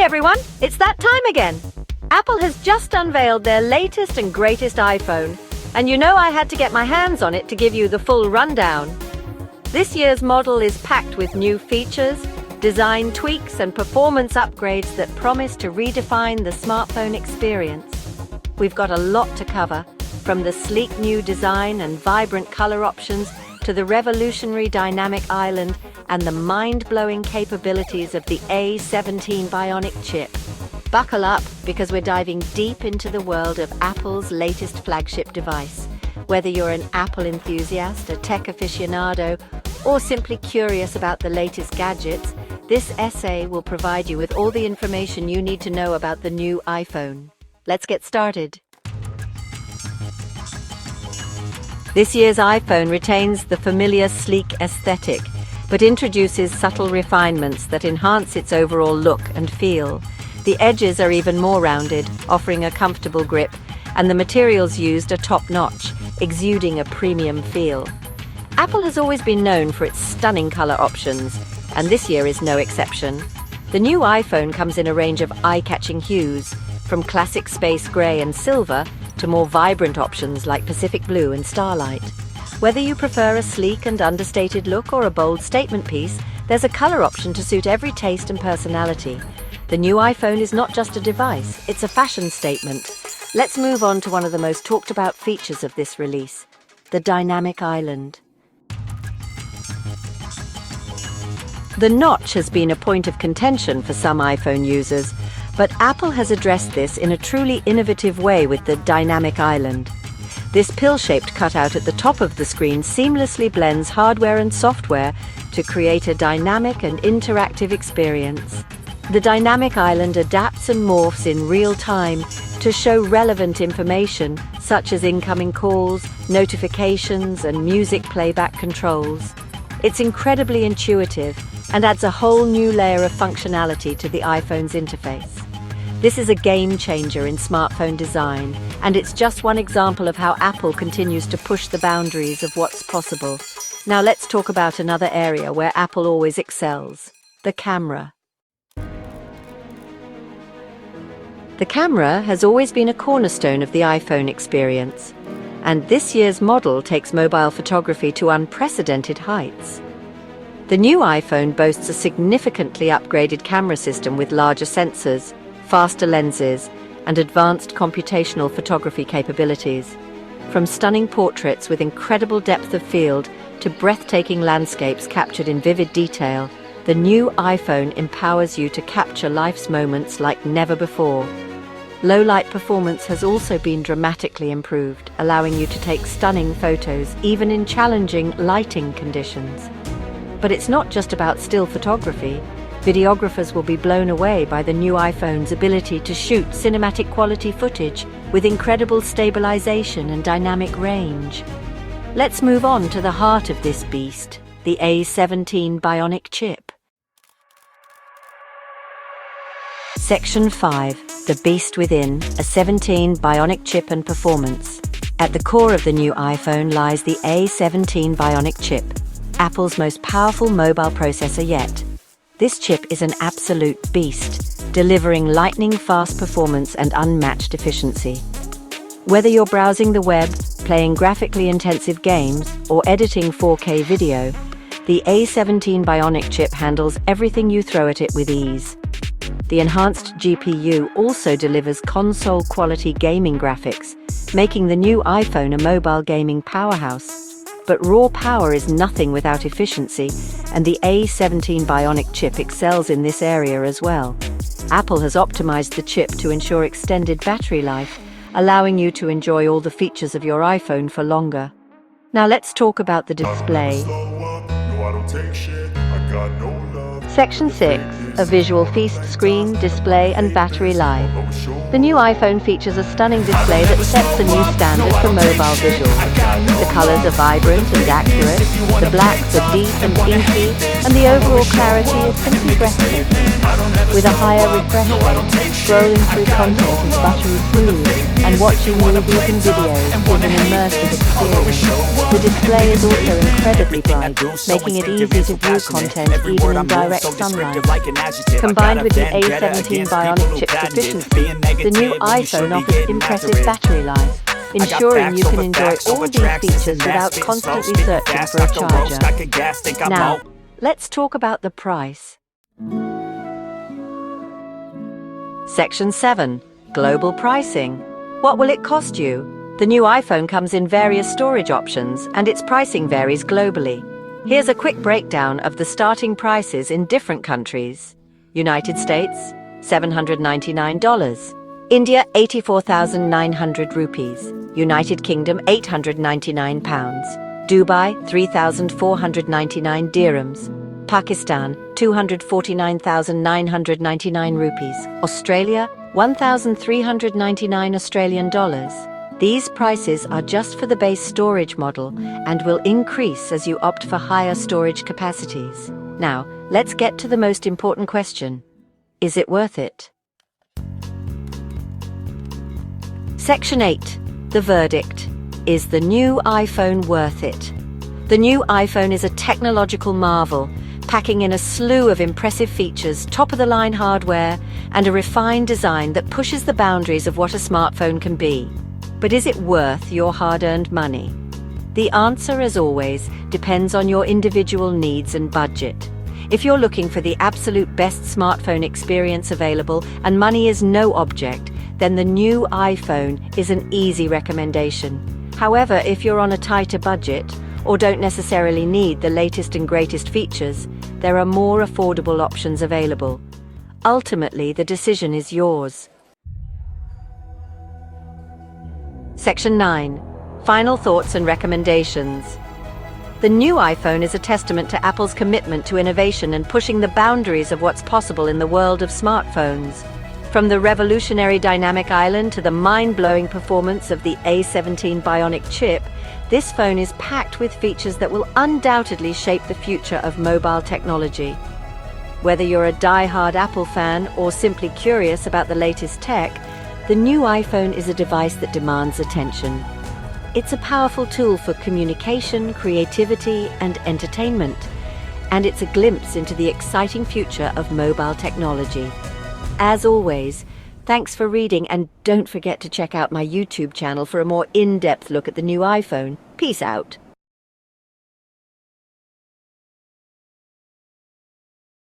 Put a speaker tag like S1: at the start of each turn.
S1: Hey everyone, it's that time again. Apple has just unveiled their latest and greatest iPhone, and you know I had to get my hands on it to give you the full rundown. This year's model is packed with new features, design tweaks and performance upgrades that promise to redefine the smartphone experience. We've got a lot to cover, from the sleek new design and vibrant color options to the revolutionary dynamic island and the mind-blowing capabilities of the A17 Bionic chip. Buckle up, because we're diving deep into the world of Apple's latest flagship device. Whether you're an Apple enthusiast, a tech aficionado, or simply curious about the latest gadgets, this essay will provide you with all the information you need to know about the new iPhone. Let's get started. This year's iPhone retains the familiar sleek aesthetic, but introduces subtle refinements that enhance its overall look and feel. The edges are even more rounded, offering a comfortable grip, and the materials used are top-notch, exuding a premium feel. Apple has always been known for its stunning color options, and this year is no exception. The new iPhone comes in a range of eye-catching hues, from classic space gray and silver to more vibrant options like Pacific blue and starlight. Whether you prefer a sleek and understated look or a bold statement piece, there's a color option to suit every taste and personality. The new iPhone is not just a device, it's a fashion statement. Let's move on to one of the most talked about features of this release, the dynamic island. The notch has been a point of contention for some iPhone users, but Apple has addressed this in a truly innovative way with the dynamic island. This pill-shaped cutout at the top of the screen seamlessly blends hardware and software to create a dynamic and interactive experience. The dynamic island adapts and morphs in real time to show relevant information such as incoming calls, notifications, and music playback controls. It's incredibly intuitive and adds a whole new layer of functionality to the iPhone's interface. This is a game changer in smartphone design, and it's just one example of how Apple continues to push the boundaries of what's possible. Now let's talk about another area where Apple always excels: the camera. The camera has always been a cornerstone of the iPhone experience, and this year's model takes mobile photography to unprecedented heights. The new iPhone boasts a significantly upgraded camera system with larger sensors, faster lenses, and advanced computational photography capabilities. From stunning portraits with incredible depth of field to breathtaking landscapes captured in vivid detail, the new iPhone empowers you to capture life's moments like never before. Low-light performance has also been dramatically improved, allowing you to take stunning photos even in challenging lighting conditions. But it's not just about still photography. Videographers will be blown away by the new iPhone's ability to shoot cinematic quality footage with incredible stabilization and dynamic range. Let's move on to the heart of this beast, the A17 Bionic chip. Section 5, The Beast Within, a 17 Bionic chip and performance. At the core of the new iPhone lies the A17 Bionic chip, Apple's most powerful mobile processor yet. This chip is an absolute beast, delivering lightning-fast performance and unmatched efficiency. Whether you're browsing the web, playing graphically intensive games, or editing 4K video, the A17 Bionic chip handles everything you throw at it with ease. The enhanced GPU also delivers console-quality gaming graphics, making the new iPhone a mobile gaming powerhouse. But raw power is nothing without efficiency, and the A17 Bionic chip excels in this area as well. Apple has optimized the chip to ensure extended battery life, allowing you to enjoy all the features of your iPhone for longer. Now let's talk about the display. Section 6, a visual feast: screen, display, and battery life. The new iPhone features a stunning display that sets a new standard for mobile visuals. The colors are vibrant and accurate, the blacks are deep and inky, and the overall clarity is simply breathtaking. With a higher refresh rate, scrolling through content is buttery smooth, and watching movies and videos is an immersive experience. The display is also incredibly bright, making it easy to view content even in direct sunlight. Combined with the A17 Bionic chip's efficiency, the new iPhone offers impressive battery life, ensuring you can enjoy all these features without constantly searching for a charger. Now, let's talk about the price. Section 7. Global pricing. What will it cost you? The new iPhone comes in various storage options, and its pricing varies globally. Here's a quick breakdown of the starting prices in different countries. United States, $799. India, 84,900 rupees. United Kingdom, £899. Dubai, 3,499 dirhams. Pakistan, 249,999 rupees. Australia, 1,399 Australian dollars. These prices are just for the base storage model and will increase as you opt for higher storage capacities. Now, let's get to the most important question. Is it worth it? Section 8. The verdict. Is the new iPhone worth it? The new iPhone is a technological marvel, packing in a slew of impressive features, top-of-the-line hardware, and a refined design that pushes the boundaries of what a smartphone can be. But is it worth your hard-earned money? The answer, as always, depends on your individual needs and budget. If you're looking for the absolute best smartphone experience available and money is no object, then the new iPhone is an easy recommendation. However, if you're on a tighter budget or don't necessarily need the latest and greatest features, there are more affordable options available. Ultimately, the decision is yours. Section 9. Final thoughts and recommendations. The new iPhone is a testament to Apple's commitment to innovation and pushing the boundaries of what's possible in the world of smartphones. From the revolutionary dynamic island to the mind-blowing performance of the A17 Bionic chip, this phone is packed with features that will undoubtedly shape the future of mobile technology. Whether you're a die-hard Apple fan or simply curious about the latest tech, the new iPhone is a device that demands attention. It's a powerful tool for communication, creativity, and entertainment, and it's a glimpse into the exciting future of mobile technology. As always, thanks for reading, and don't forget to check out my YouTube channel for a more in-depth look at the new iPhone. Peace out.